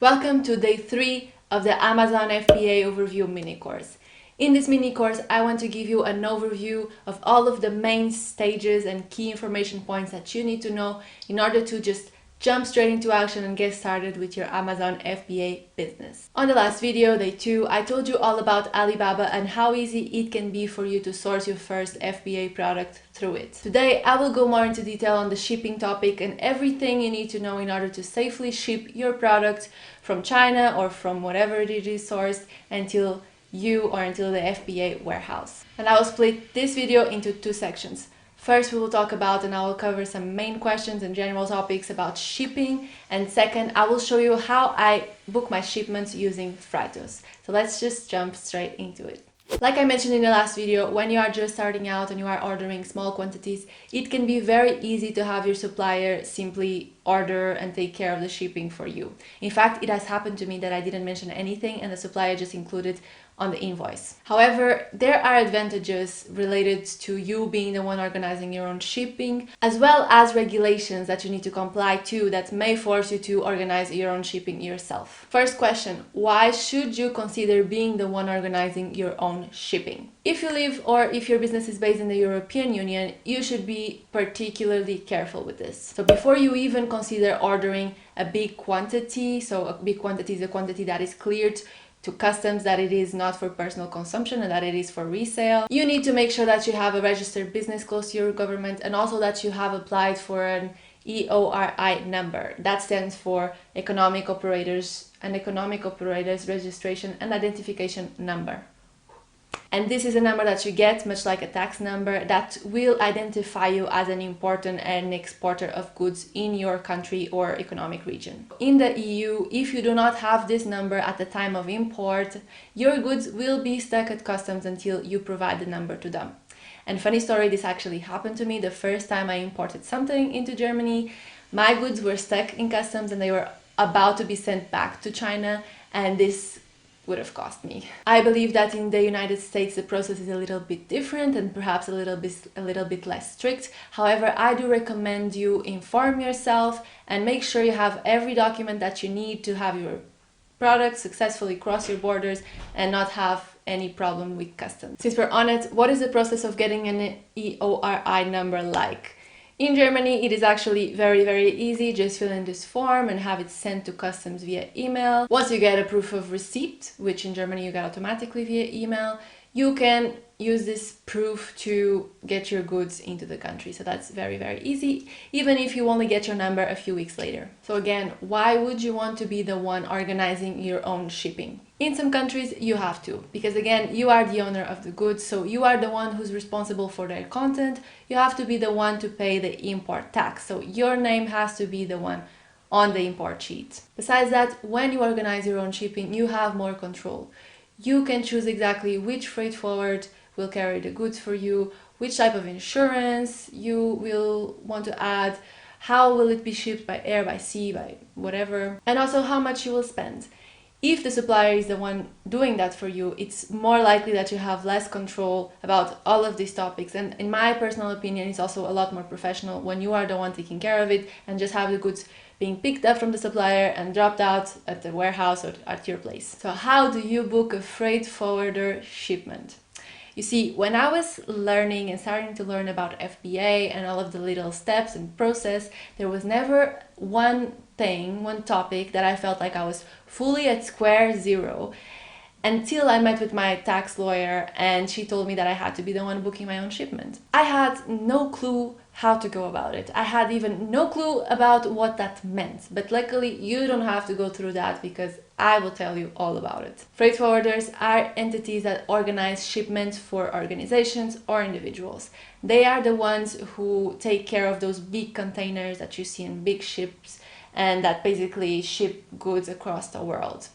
Welcome to day 3 of the Amazon FBA overview mini course. In this mini course, I want to give you an overview of all of the main stages and key information points that you need to know in order to just jump straight into action and get started with your Amazon FBA business. On the last video, day 2, I told you all about Alibaba and how easy it can be for you to source your first FBA product through it. Today, I will go more into detail on the shipping topic and everything you need to know in order to safely ship your product from China or from whatever it is sourced until the FBA warehouse. And I will split this video into 2 sections. First, we will talk about and I will cover some main questions and general topics about shipping. And second, I will show you how I book my shipments using Freightos. So let's just jump straight into it. Like I mentioned in the last video, when you are just starting out and you are ordering small quantities, it can be very easy to have your supplier simply order and take care of the shipping for you. In fact, it has happened to me that I didn't mention anything and the supplier just included on the invoice. However, there are advantages related to you being the one organizing your own shipping, as well as regulations that you need to comply to that may force you to organize your own shipping yourself. First question, why should you consider being the one organizing your own shipping? If you live or if your business is based in the European Union, you should be particularly careful with this. So before you even consider ordering a big quantity, so a big quantity is a quantity that is cleared to customs, that it is not for personal consumption and that it is for resale. You need to make sure that you have a registered business close to your government and also that you have applied for an EORI number. That stands for Economic Operators Registration and Identification Number. And this is a number that you get, much like a tax number, that will identify you as an importer and exporter of goods in your country or economic region. In the EU, if you do not have this number at the time of import, your goods will be stuck at customs until you provide the number to them. And funny story, this actually happened to me the first time I imported something into Germany. My goods were stuck in customs and they were about to be sent back to China, and this would have cost me. I believe that in the United States the process is a little bit different and perhaps a little bit less strict. However, I do recommend you inform yourself and make sure you have every document that you need to have your product successfully cross your borders and not have any problem with customs. Since we're on it, what is the process of getting an EORI number like? In Germany, it is actually very easy. Just fill in this form and have it sent to customs via email. Once you get a proof of receipt, which in Germany you get automatically via email, you can use this proof to get your goods into the country. So that's very easy, even if you only get your number a few weeks later. So again, why would you want to be the one organizing your own shipping? In some countries, you have to, because again, you are the owner of the goods, so you are the one who's responsible for their content. You have to be the one to pay the import tax, so your name has to be the one on the import sheet. Besides that, when you organize your own shipping, you have more control. You can choose exactly which freight forward will carry the goods for you, which type of insurance you will want to add, how will it be shipped by air, by sea, by whatever, and also how much you will spend. If the supplier is the one doing that for you, it's more likely that you have less control about all of these topics. And in my personal opinion, it's also a lot more professional when you are the one taking care of it and just have the goods being picked up from the supplier and dropped out at the warehouse or at your place. So how do you book a freight forwarder shipment? You see, when I was learning and starting to learn about FBA and all of the little steps and process, there was never one topic that I felt like I was fully at square zero until I met with my tax lawyer and she told me that I had to be the one booking my own shipment. I had no clue how to go about it. I had even no clue about what that meant. But luckily, you don't have to go through that because I will tell you all about it. Freight forwarders are entities that organize shipments for organizations or individuals. They are the ones who take care of those big containers that you see in big ships and that basically ship goods across the world.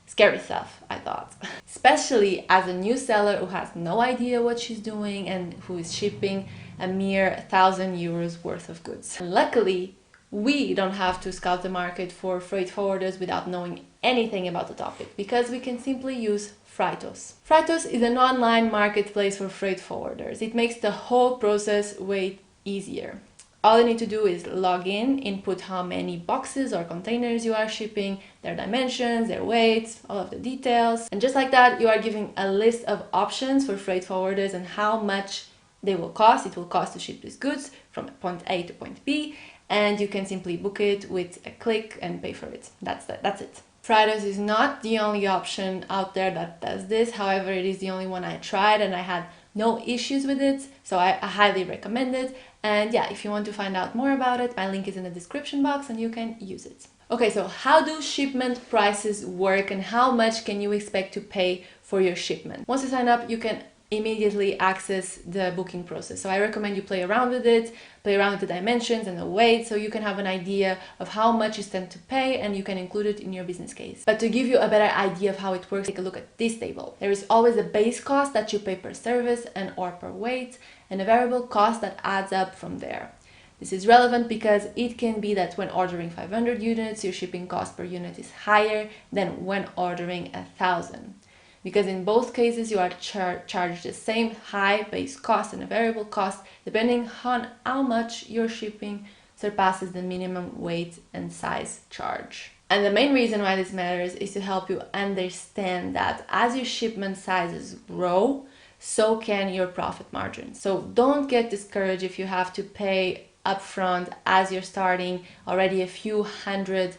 Scary stuff, I thought. Especially as a new seller who has no idea what she's doing and who is shipping a mere 1,000 euros worth of goods. Luckily, we don't have to scout the market for freight forwarders without knowing anything about the topic because we can simply use Freightos. Freightos is an online marketplace for freight forwarders. It makes the whole process way easier. All you need to do is log in, input how many boxes or containers you are shipping, their dimensions, their weights, all of the details. And just like that, you are giving a list of options for freight forwarders and how much they will cost. It will cost to ship these goods from point A to point B, and you can simply book it with a click and pay for it. That's it. Freightos is not the only option out there that does this. However, it is the only one I tried and I had no issues with it, so I highly recommend it. And yeah, if you want to find out more about it, my link is in the description box and you can use it. Okay, so how do shipment prices work and how much can you expect to pay for your shipment? Once you sign up, you can immediately access the booking process. So I recommend you play around with it, play around with the dimensions and the weight, so you can have an idea of how much you stand to pay and you can include it in your business case. But to give you a better idea of how it works, take a look at this table. There is always a base cost that you pay per service and or per weight, and a variable cost that adds up from there. This is relevant because it can be that when ordering 500 units, your shipping cost per unit is higher than when ordering 1,000. Because in both cases you are charged the same high base cost and a variable cost depending on how much your shipping surpasses the minimum weight and size charge. And the main reason why this matters is to help you understand that as your shipment sizes grow, so can your profit margins. So don't get discouraged if you have to pay upfront as you're starting already a few hundred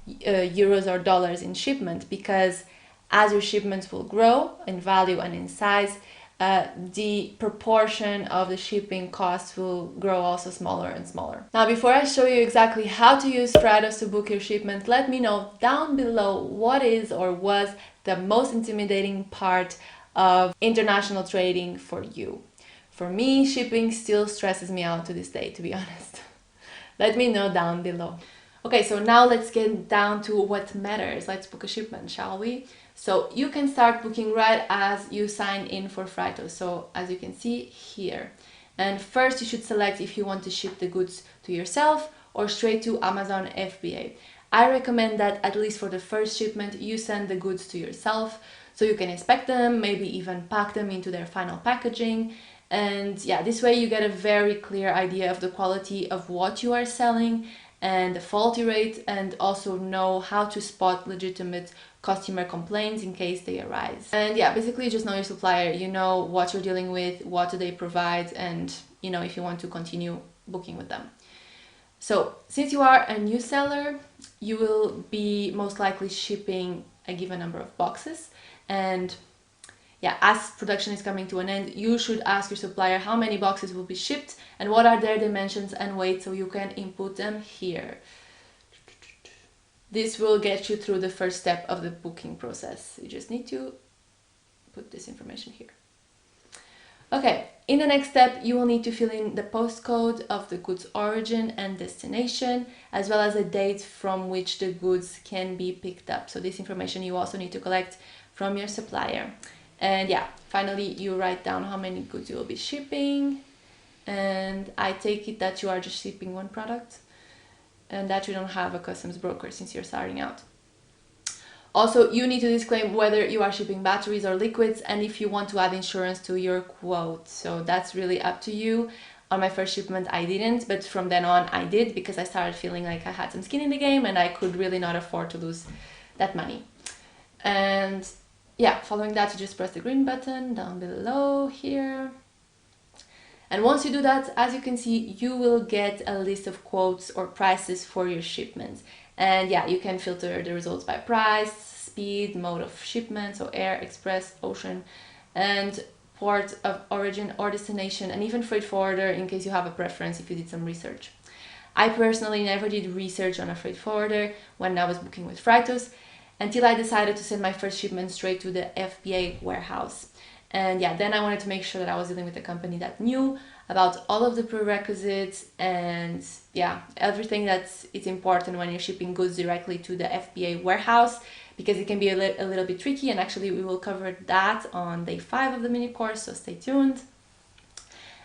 euros or dollars in shipment, because as your shipments will grow in value and in size, the proportion of the shipping costs will grow also smaller and smaller. Now, before I show you exactly how to use Freightos to book your shipment, let me know down below what is or was the most intimidating part of international trading for you. For me, shipping still stresses me out to this day, to be honest. Let me know down below. Okay, so now let's get down to what matters. Let's book a shipment, shall we? So you can start booking right as you sign in for Freightos. So as you can see here. And first you should select if you want to ship the goods to yourself or straight to Amazon FBA. I recommend that at least for the first shipment, you send the goods to yourself so you can inspect them, maybe even pack them into their final packaging. And yeah, this way you get a very clear idea of the quality of what you are selling and the faulty rate, and also know how to spot legitimate customer complaints in case they arise. And yeah, basically just know your supplier, you know what you're dealing with, what do they provide, and you know if you want to continue booking with them. So since you are a new seller, you will be most likely shipping a given number of boxes, and yeah, as production is coming to an end, you should ask your supplier how many boxes will be shipped and what are their dimensions and weight, so you can input them here. This will get you through the first step of the booking process. You just need to put this information here. Okay, in the next step, you will need to fill in the postcode of the goods origin and destination, as well as a date from which the goods can be picked up. So this information you also need to collect from your supplier. And yeah, finally you write down how many goods you will be shipping, and I take it that you are just shipping one product and that you don't have a customs broker since you're starting out. Also, you need to disclaim whether you are shipping batteries or liquids and if you want to add insurance to your quote. So that's really up to you. On my first shipment I didn't, but from then on I did, because I started feeling like I had some skin in the game and I could really not afford to lose that money. And yeah, following that, you just press the green button down below here. And once you do that, as you can see, you will get a list of quotes or prices for your shipments. And yeah, you can filter the results by price, speed, mode of shipment, so air, express, ocean, and port of origin or destination, and even freight forwarder in case you have a preference if you did some research. I personally never did research on a freight forwarder when I was booking with Freightos, until I decided to send my first shipment straight to the FBA warehouse. And yeah, then I wanted to make sure that I was dealing with a company that knew about all of the prerequisites and yeah, everything that's important when you're shipping goods directly to the FBA warehouse, because it can be a little bit tricky, and actually we will cover that on day 5 of the mini course, so stay tuned.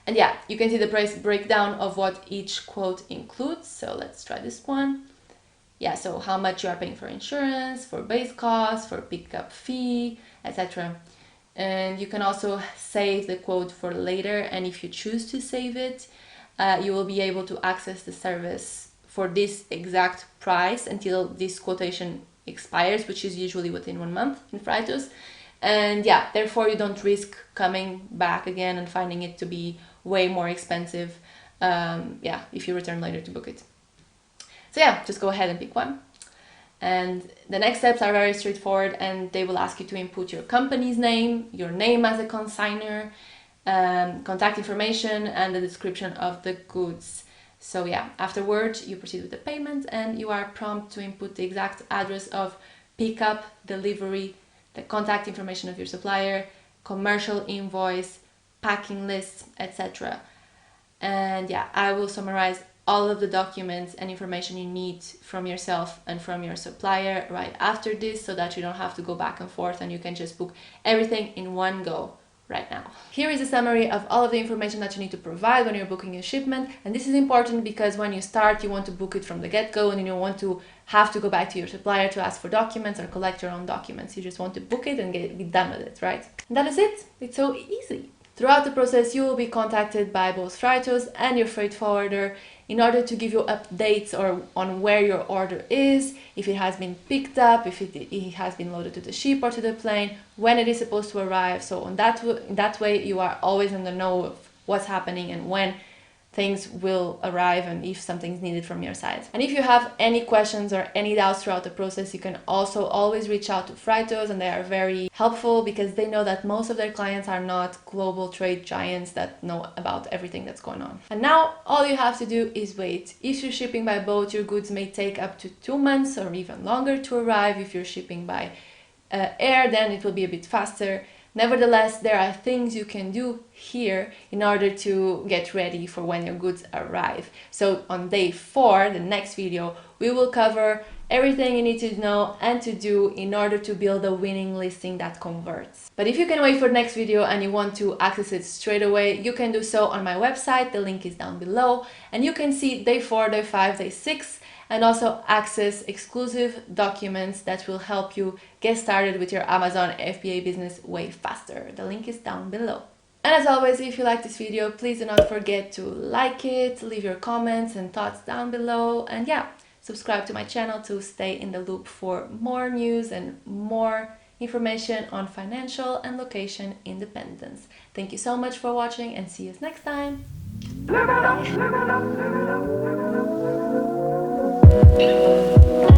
And yeah, you can see the price breakdown of what each quote includes. So let's try this one. Yeah, so how much you are paying for insurance, for base cost, for pickup fee, etc. And you can also save the quote for later, and if you choose to save it, you will be able to access the service for this exact price until this quotation expires, which is usually within 1 month in Freitos. And yeah, therefore you don't risk coming back again and finding it to be way more expensive, if you return later to book it. So yeah, just go ahead and pick one. And the next steps are very straightforward, and they will ask you to input your company's name, your name as a consignor, contact information, and the description of the goods. So yeah, afterwards you proceed with the payment, and you are prompted to input the exact address of pickup, delivery, the contact information of your supplier, commercial invoice, packing list, etc. And yeah, I will summarize all of the documents and information you need from yourself and from your supplier right after this, so that you don't have to go back and forth and you can just book everything in one go right now. Here is a summary of all of the information that you need to provide when you're booking a shipment. And this is important because when you start, you want to book it from the get-go, and you don't want to have to go back to your supplier to ask for documents or collect your own documents. You just want to book it and be done with it, right? And that is it. It's so easy. Throughout the process, you will be contacted by both Freitos and your freight forwarder in order to give you updates on where your order is, if it has been picked up, if it has been loaded to the ship or to the plane, when it is supposed to arrive. So in that way, you are always in the know of what's happening and when things will arrive and if something's needed from your side. And if you have any questions or any doubts throughout the process, you can also always reach out to Freitos, and they are very helpful because they know that most of their clients are not global trade giants that know about everything that's going on. And now all you have to do is wait. If you're shipping by boat, your goods may take up to 2 months or even longer to arrive. If you're shipping by air, then it will be a bit faster. Nevertheless, there are things you can do here in order to get ready for when your goods arrive. So on day 4, the next video, we will cover everything you need to know and to do in order to build a winning listing that converts. But if you can wait for the next video and you want to access it straight away, you can do so on my website. The link is down below, and you can see day 4, day 5, day 6, and also access exclusive documents that will help you get started with your Amazon FBA business way faster. The link is down below. And as always, if you like this video, please do not forget to like it, leave your comments and thoughts down below, and yeah, subscribe to my channel to stay in the loop for more news and more information on financial and location independence. Thank you so much for watching, and see you next time. Bye.